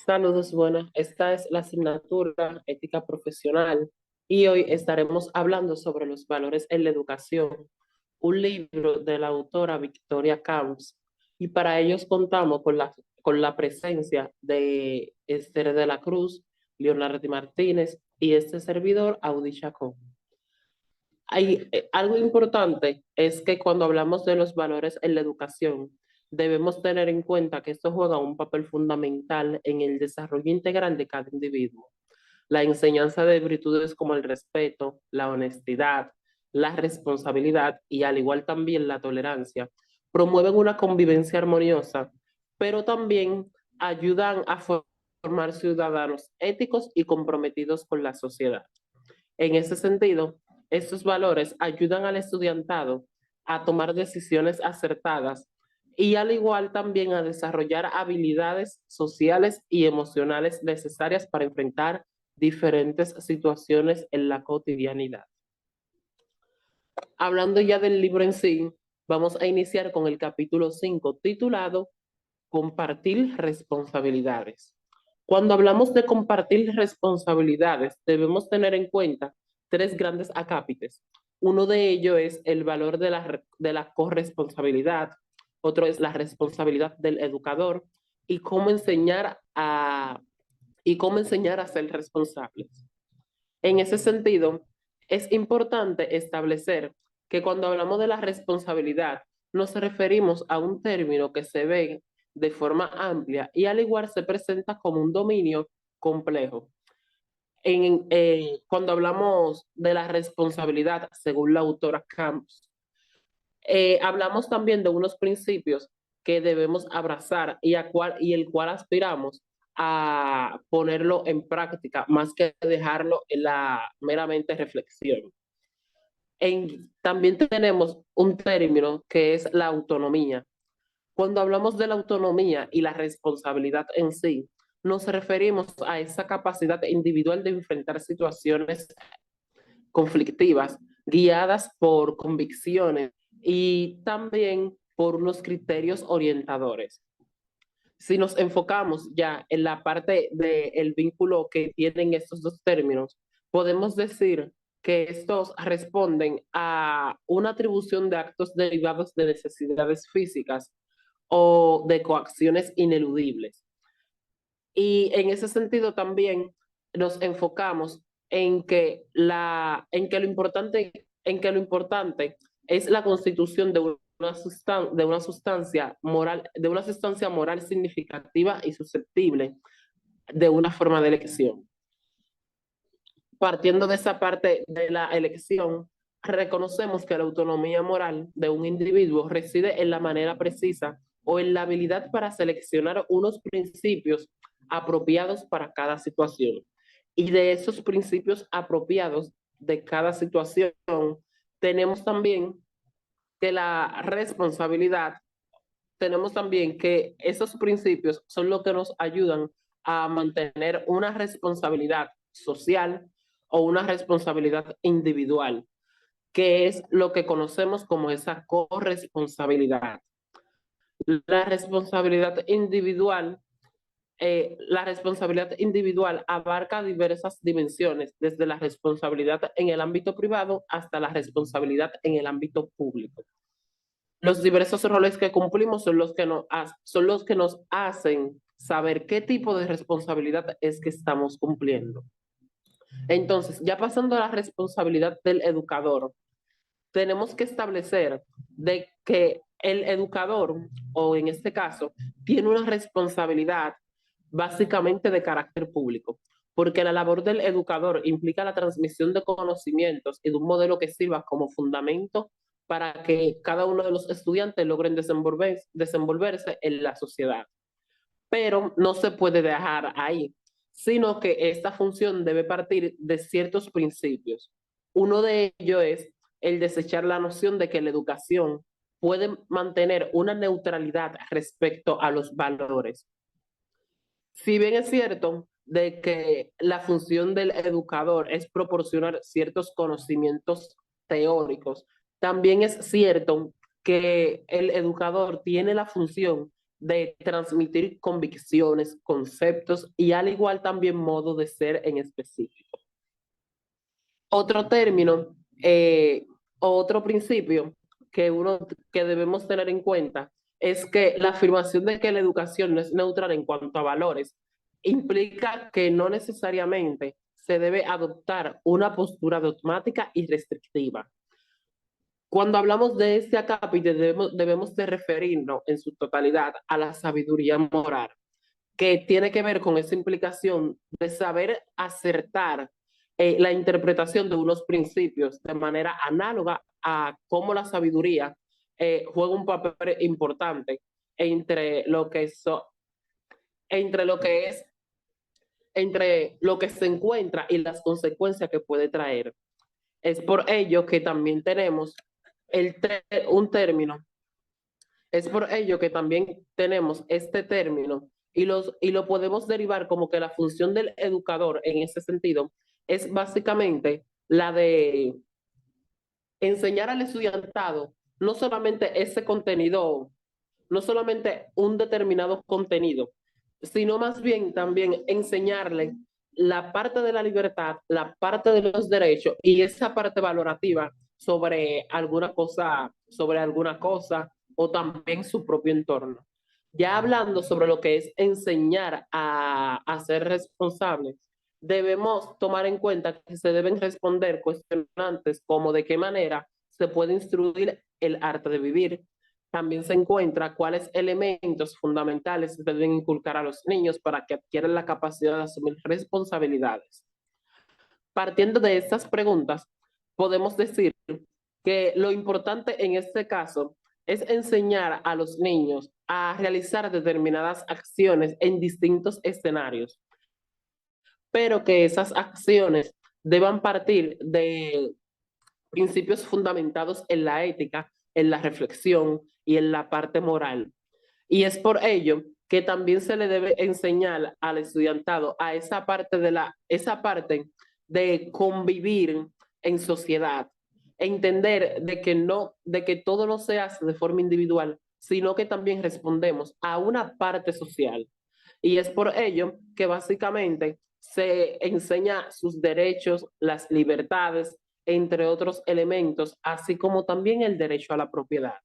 Saludos, buenas. Esta es la asignatura Ética Profesional y hoy estaremos hablando sobre los valores en la educación, un libro de la autora Victoria Camps. Y para ellos contamos con la presencia de Esther de la Cruz, Leonardo Martínez y este servidor, Audi Chacón. Algo importante es que cuando hablamos de los valores en la educación, debemos tener en cuenta que esto juega un papel fundamental en el desarrollo integral de cada individuo. La enseñanza de virtudes como el respeto, la honestidad, la responsabilidad y al igual también la tolerancia promueven una convivencia armoniosa, pero también ayudan a formar ciudadanos éticos y comprometidos con la sociedad. En ese sentido, estos valores ayudan al estudiantado a tomar decisiones acertadas y al igual también a desarrollar habilidades sociales y emocionales necesarias para enfrentar diferentes situaciones en la cotidianidad. Hablando ya del libro en sí, vamos a iniciar con el capítulo 5 titulado Compartir responsabilidades. Cuando hablamos de compartir responsabilidades, debemos tener en cuenta tres grandes acápites. Uno de ellos es el valor de la corresponsabilidad, otro es la responsabilidad del educador y cómo enseñar a ser responsables. En ese sentido, es importante establecer que cuando hablamos de la responsabilidad, nos referimos a un término que se ve de forma amplia y al igual se presenta como un dominio complejo. Cuando hablamos de la responsabilidad, según la autora Camps, hablamos también de unos principios que debemos abrazar y el cual aspiramos a ponerlo en práctica, más que dejarlo en la meramente reflexión. También tenemos un término que es la autonomía. Cuando hablamos de la autonomía y la responsabilidad en sí, nos referimos a esa capacidad individual de enfrentar situaciones conflictivas, guiadas por convicciones y también por unos criterios orientadores. Si nos enfocamos ya en la parte del vínculo que tienen estos dos términos, podemos decir que estos responden a una atribución de actos derivados de necesidades físicas o de coacciones ineludibles. Y en ese sentido también nos enfocamos en que lo importante es la constitución de una sustancia moral significativa y susceptible de una forma de elección. Partiendo de esa parte de la elección, reconocemos que la autonomía moral de un individuo reside en la manera precisa o en la habilidad para seleccionar unos principios apropiados para cada situación. Y de esos principios apropiados de cada situación, tenemos también que la responsabilidad, tenemos también que esos principios son los que nos ayudan a mantener una responsabilidad social o una responsabilidad individual, que es lo que conocemos como esa corresponsabilidad. La responsabilidad individual, la responsabilidad individual abarca diversas dimensiones, desde la responsabilidad en el ámbito privado hasta la responsabilidad en el ámbito público. Los diversos roles que cumplimos son los que nos hacen saber qué tipo de responsabilidad es que estamos cumpliendo. Entonces, ya pasando a la responsabilidad del educador, tenemos que establecer de que el educador, o en este caso, tiene una responsabilidad básicamente de carácter público, porque la labor del educador implica la transmisión de conocimientos y de un modelo que sirva como fundamento para que cada uno de los estudiantes logren desenvolverse en la sociedad. Pero no se puede dejar ahí, sino que esta función debe partir de ciertos principios. Uno de ellos es el desechar la noción de que la educación puede mantener una neutralidad respecto a los valores. Si bien es cierto de que la función del educador es proporcionar ciertos conocimientos teóricos, también es cierto que el educador tiene la función de transmitir convicciones, conceptos y al igual también modo de ser en específico. Otro término, otro principio que debemos tener en cuenta es que la afirmación de que la educación no es neutral en cuanto a valores implica que no necesariamente se debe adoptar una postura dogmática y restrictiva. Cuando hablamos de este acápite debemos de referirnos en su totalidad a la sabiduría moral, que tiene que ver con esa implicación de saber acertar la interpretación de unos principios de manera análoga a cómo la sabiduría juega un papel importante entre lo que, entre lo que es, entre lo que se encuentra y las consecuencias que puede traer. Es por ello que también tenemos un término, es por ello que también tenemos este término y lo podemos derivar como que la función del educador en ese sentido es básicamente la de enseñar al estudiantado no solamente ese contenido, no solamente un determinado contenido, sino más bien también enseñarle la parte de la libertad, la parte de los derechos y esa parte valorativa sobre alguna cosa o también su propio entorno. Ya hablando sobre lo que es enseñar a ser responsables, debemos tomar en cuenta que se deben responder cuestionantes como de qué manera se puede instruir el arte de vivir. También se encuentra cuáles elementos fundamentales se deben inculcar a los niños para que adquieran la capacidad de asumir responsabilidades. Partiendo de estas preguntas, podemos decir que lo importante en este caso es enseñar a los niños a realizar determinadas acciones en distintos escenarios, pero que esas acciones deban partir de principios fundamentados en la ética, en la reflexión y en la parte moral. Y es por ello que también se le debe enseñar al estudiantado a esa parte de convivir en sociedad, entender de que todo no se hace de forma individual, sino que también respondemos a una parte social. Y es por ello que básicamente se enseña sus derechos, las libertades, entre otros elementos, así como también el derecho a la propiedad.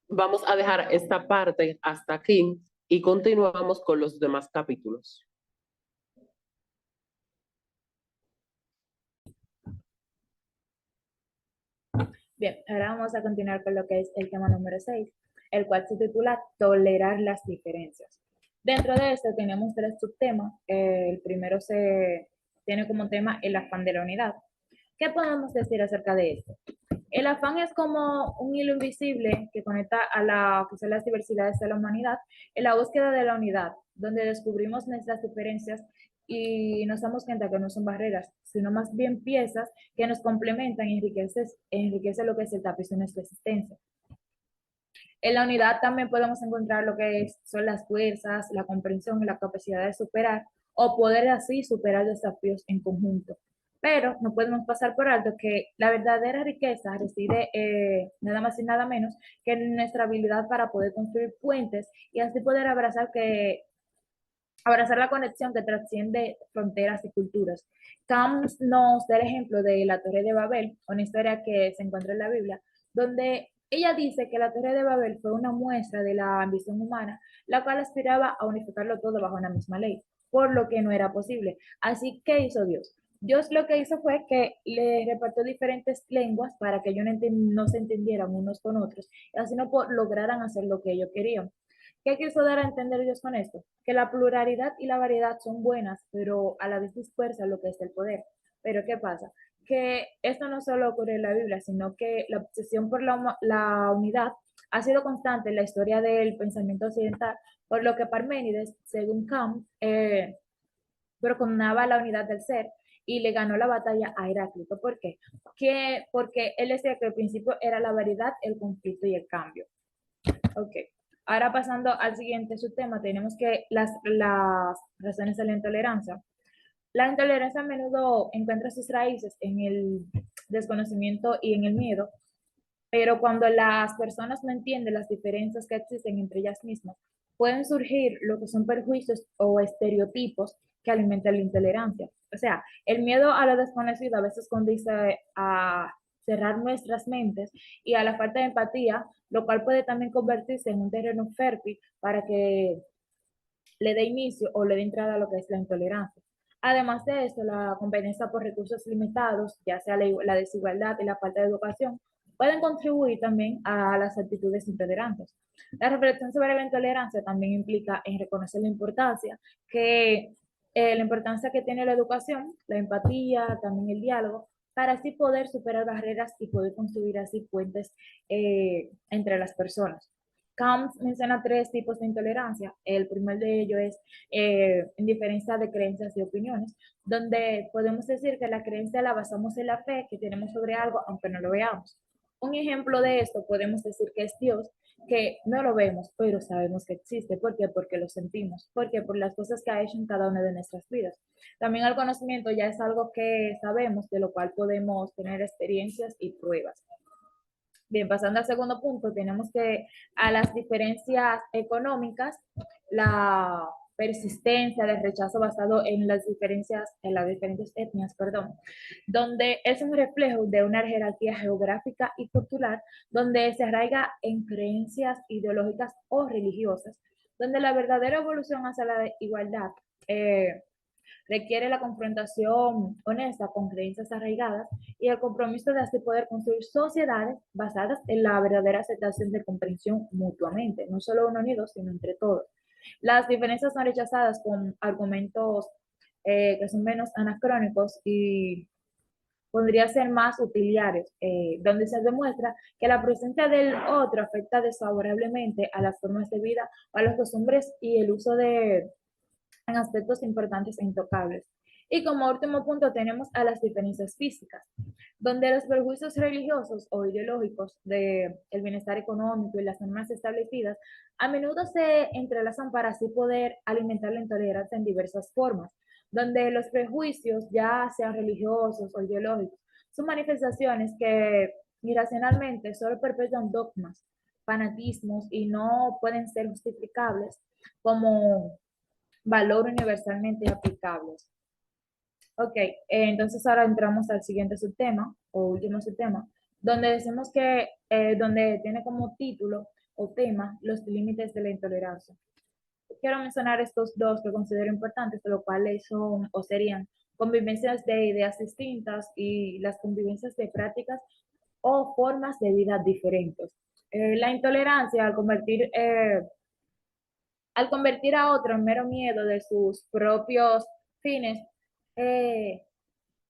Vamos a dejar esta parte hasta aquí y continuamos con los demás capítulos. Bien, ahora vamos a continuar con lo que es el tema número 6, el cual se titula Tolerar las diferencias. Dentro de esto tenemos 3 subtemas. El primero tiene como tema el afán de la unidad. ¿Qué podemos decir acerca de esto? El afán es como un hilo invisible que conecta a las diversidades de la humanidad en la búsqueda de la unidad, donde descubrimos nuestras diferencias y nos damos cuenta que no son barreras, sino más bien piezas que nos complementan y enriquece lo que es el tapiz de nuestra existencia. En la unidad también podemos encontrar lo que son las fuerzas, la comprensión y la capacidad de superar o poder así superar desafíos en conjunto. Pero no podemos pasar por alto que la verdadera riqueza reside nada más y nada menos que en nuestra habilidad para poder construir puentes y así poder abrazar la conexión que trasciende fronteras y culturas. Tam nos da el ejemplo de la Torre de Babel, una historia que se encuentra en la Biblia, donde ella dice que la Torre de Babel fue una muestra de la ambición humana, la cual aspiraba a unificarlo todo bajo una misma ley, por lo que no era posible. Así que hizo Dios. Dios lo que hizo fue que le repartió diferentes lenguas para que ellos no se entendieran unos con otros y así no lograran hacer lo que ellos querían. ¿Qué quiso dar a entender Dios con esto? Que la pluralidad y la variedad son buenas, pero a la vez dispersa lo que es el poder. Pero ¿qué pasa? Que esto no solo ocurre en la Biblia, sino que la obsesión por la unidad ha sido constante en la historia del pensamiento occidental, por lo que Parménides, según Kant, proclamaba la unidad del ser y le ganó la batalla a Heráclito. ¿Por qué? Porque él decía que el principio era la variedad, el conflicto y el cambio. Ok. Ahora pasando al siguiente subtema, tenemos que las razones de la intolerancia. La intolerancia a menudo encuentra sus raíces en el desconocimiento y en el miedo, Pero cuando las personas no entienden las diferencias que existen entre ellas mismas, pueden surgir lo que son perjuicios o estereotipos que alimentan la intolerancia. O sea, el miedo a lo desconocido a veces conduce a cerrar nuestras mentes y a la falta de empatía, lo cual puede también convertirse en un terreno fértil para que le dé inicio o le dé entrada a lo que es la intolerancia. Además de esto, la competencia por recursos limitados, ya sea la desigualdad y la falta de educación, pueden contribuir también a las actitudes intolerantes. La reflexión sobre la intolerancia también implica en reconocer la importancia que tiene la educación, la empatía, también el diálogo, para así poder superar barreras y poder construir así puentes entre las personas. Kant menciona tres tipos de intolerancia. El primer de ellos es indiferencia de creencias y opiniones, donde podemos decir que la creencia la basamos en la fe que tenemos sobre algo, aunque no lo veamos. Un ejemplo de esto podemos decir que es Dios, que no lo vemos, pero sabemos que existe. ¿Por qué? Porque lo sentimos. ¿Por qué? Por las cosas que ha hecho en cada una de nuestras vidas. También el conocimiento ya es algo que sabemos, de lo cual podemos tener experiencias y pruebas. Bien, pasando al segundo punto, tenemos que a las diferencias económicas, la persistencia del rechazo basado en las diferencias, en las diferentes etnias, perdón, donde es un reflejo de una jerarquía geográfica y cultural, donde se arraiga en creencias ideológicas o religiosas, donde la verdadera evolución hacia la igualdad requiere la confrontación honesta con creencias arraigadas y el compromiso de así poder construir sociedades basadas en la verdadera aceptación de comprensión mutuamente, no solo uno unido, sino entre todos. Las diferencias son rechazadas con argumentos que son menos anacrónicos y podría ser más utilitarios, donde se demuestra que la presencia del otro afecta desfavorablemente a las formas de vida, a las costumbres y el uso de en aspectos importantes e intocables. Y como último punto tenemos a las diferencias físicas, donde los prejuicios religiosos o ideológicos del bienestar económico y las normas establecidas a menudo se entrelazan para así poder alimentar la intolerancia en diversas formas, donde los prejuicios, ya sean religiosos o ideológicos, son manifestaciones que irracionalmente solo perpetúan dogmas, fanatismos y no pueden ser justificables como valor universalmente aplicables. Ok, entonces ahora entramos al siguiente subtema, o último subtema, donde decimos que, donde tiene como título o tema los límites de la intolerancia. Quiero mencionar estos dos que considero importantes, de lo cuales son o serían convivencias de ideas distintas y las convivencias de prácticas o formas de vida diferentes. La intolerancia, al convertir a otro en mero miedo de sus propios fines, eh,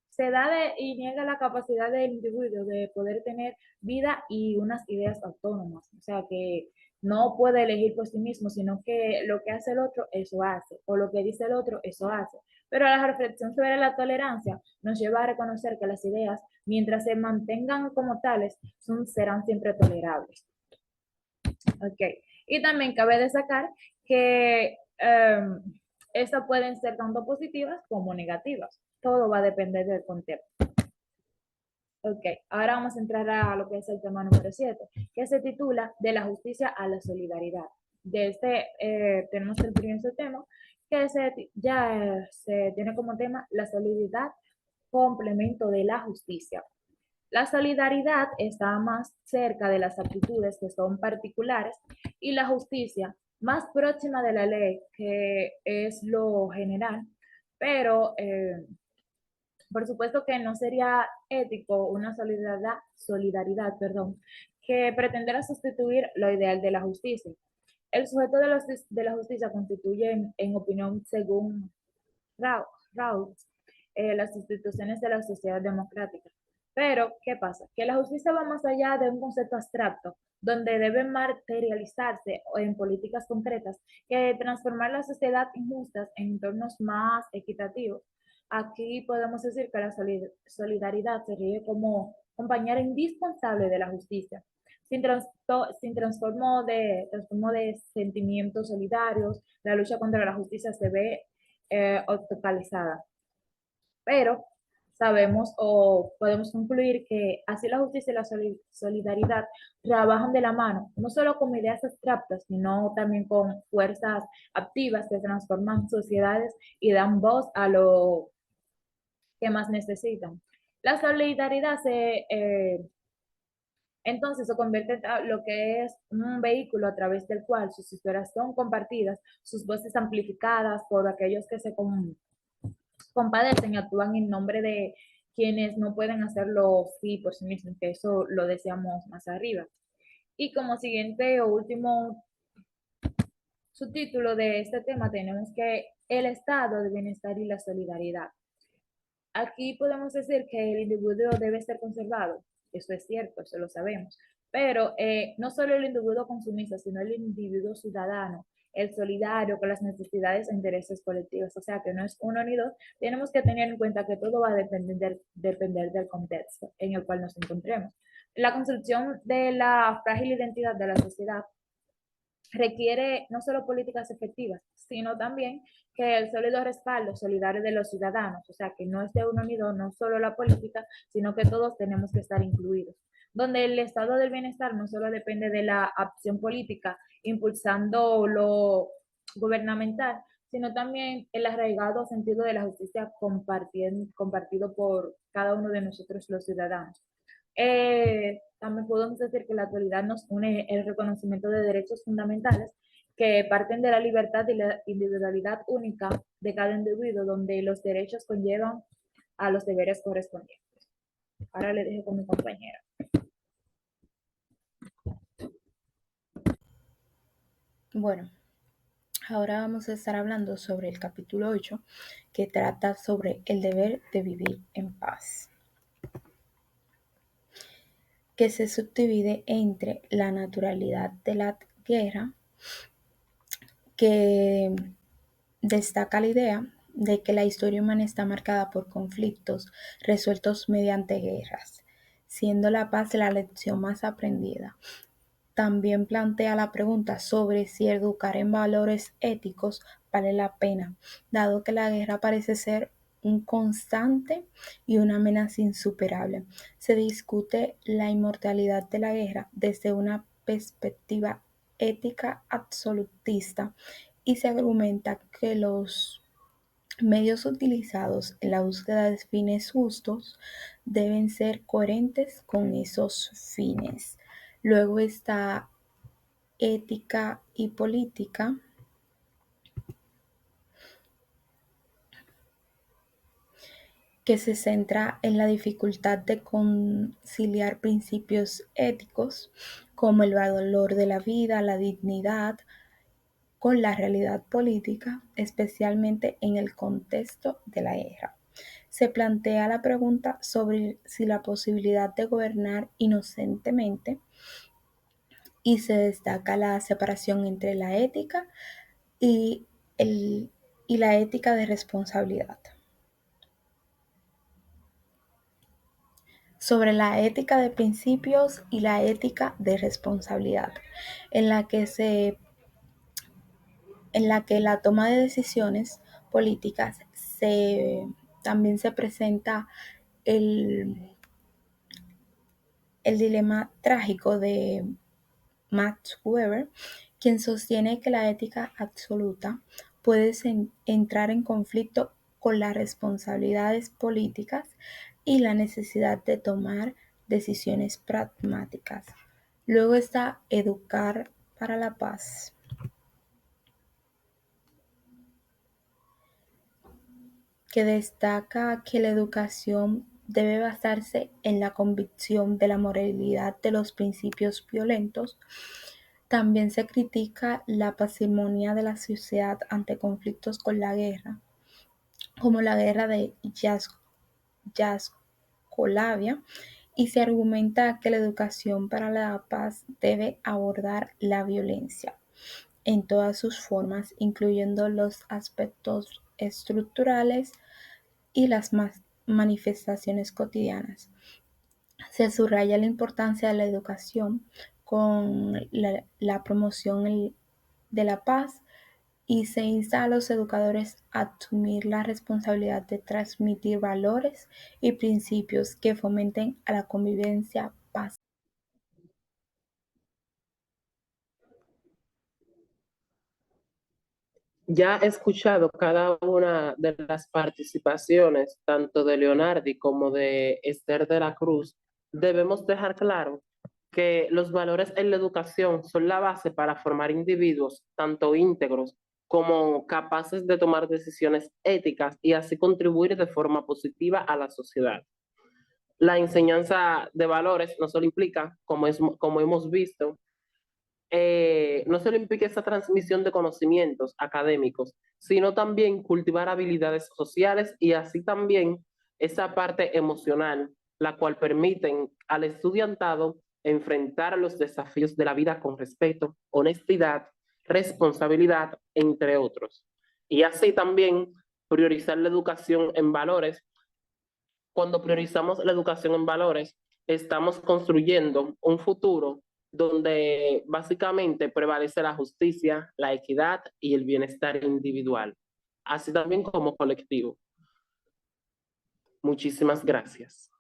se da y niega la capacidad del individuo de poder tener vida y unas ideas autónomas. O sea, que no puede elegir por sí mismo, sino que lo que hace el otro, eso hace, o lo que dice el otro, eso hace. Pero la reflexión sobre la tolerancia nos lleva a reconocer que las ideas, mientras se mantengan como tales, serán siempre tolerables. Ok. Y también cabe destacar que estas pueden ser tanto positivas como negativas. Todo va a depender del contexto. Ok, ahora vamos a entrar a lo que es el tema número 7, que se titula De la justicia a la solidaridad. De este tenemos el primer tema, que ya se tiene como tema la solidaridad, complemento de la justicia. La solidaridad está más cerca de las actitudes que son particulares y la justicia más próxima de la ley, que es lo general, pero por supuesto que no sería ético una solidaridad, que pretendiera sustituir lo ideal de la justicia. El sujeto de la justicia constituye, en opinión según Rawls, las instituciones de la sociedad democrática. Pero, ¿qué pasa? Que la justicia va más allá de un concepto abstracto, donde debe materializarse en políticas concretas que transformar la sociedad injustas en entornos más equitativos. Aquí podemos decir que la solidaridad sería como compañera indispensable de la justicia, sin transformo de sentimientos solidarios, la lucha contra la justicia se ve obstaculizada. Pero sabemos o podemos concluir que así la justicia y la solidaridad trabajan de la mano, no solo con ideas abstractas, sino también con fuerzas activas que transforman sociedades y dan voz a lo que más necesitan. La solidaridad entonces se convierte en lo que es un vehículo a través del cual sus historias son compartidas, sus voces amplificadas por aquellos que se compadecen y actúan en nombre de quienes no pueden hacerlo sí por sí mismos, que eso lo decíamos más arriba. Y como siguiente o último subtítulo de este tema tenemos que el estado de bienestar y la solidaridad. Aquí podemos decir que el individuo debe ser conservado, eso es cierto, eso lo sabemos, pero no solo el individuo consumista, sino el individuo ciudadano, el solidario con las necesidades e intereses colectivos, o sea que no es uno ni dos, tenemos que tener en cuenta que todo va a depender del contexto en el cual nos encontremos. La construcción de la frágil identidad de la sociedad requiere no solo políticas efectivas, sino también que el sólido respaldo solidario de los ciudadanos, o sea, que no es de uno ni dos, no solo la política, sino que todos tenemos que estar incluidos. Donde el estado del bienestar no solo depende de la acción política impulsando lo gubernamental, sino también el arraigado sentido de la justicia compartido por cada uno de nosotros los ciudadanos. También podemos decir que la actualidad nos une el reconocimiento de derechos fundamentales que parten de la libertad y la individualidad única de cada individuo, donde los derechos conllevan a los deberes correspondientes. Ahora le dejo con mi compañera. Bueno, ahora vamos a estar hablando sobre el capítulo 8, que trata sobre el deber de vivir en paz, que se subdivide entre la naturalidad de la guerra, que destaca la idea de que la historia humana está marcada por conflictos resueltos mediante guerras, siendo la paz la lección más aprendida. También plantea la pregunta sobre si educar en valores éticos vale la pena, dado que la guerra parece ser un constante y una amenaza insuperable. Se discute la inmortalidad de la guerra desde una perspectiva ética absolutista y se argumenta que los medios utilizados en la búsqueda de fines justos deben ser coherentes con esos fines. Luego está ética y política, que se centra en la dificultad de conciliar principios éticos como el valor de la vida, la dignidad, con la realidad política, especialmente en el contexto de la guerra. Se plantea la pregunta sobre si la posibilidad de gobernar inocentemente y se destaca la separación entre la ética y, y la ética de responsabilidad. Sobre la ética de principios y la ética de responsabilidad, en la que la toma de decisiones políticas también se presenta el, el dilema trágico de Max Weber, quien sostiene que la ética absoluta puede entrar en conflicto con las responsabilidades políticas y la necesidad de tomar decisiones pragmáticas. Luego está educar para la paz, que destaca que la educación debe basarse en la convicción de la moralidad de los principios violentos. También se critica la parsimonia de la sociedad ante conflictos con la guerra, como la guerra de Yugoslavia, y se argumenta que la educación para la paz debe abordar la violencia en todas sus formas, incluyendo los aspectos estructurales y las manifestaciones cotidianas. Se subraya la importancia de la educación con la promoción de la paz y se insta a los educadores a asumir la responsabilidad de transmitir valores y principios que fomenten a la convivencia pacífica. Ya he escuchado cada una de las participaciones, tanto de Leonardi como de Esther de la Cruz. Debemos dejar claro que los valores en la educación son la base para formar individuos tanto íntegros como capaces de tomar decisiones éticas y así contribuir de forma positiva a la sociedad. La enseñanza de valores no solo implica, como hemos visto, no solo implica esa transmisión de conocimientos académicos, sino también cultivar habilidades sociales y así también esa parte emocional, la cual permiten al estudiantado enfrentar los desafíos de la vida con respeto, honestidad, responsabilidad, entre otros. Y así también priorizar la educación en valores. Cuando priorizamos la educación en valores, estamos construyendo un futuro donde básicamente prevalece la justicia, la equidad y el bienestar individual, así también como colectivo. Muchísimas gracias.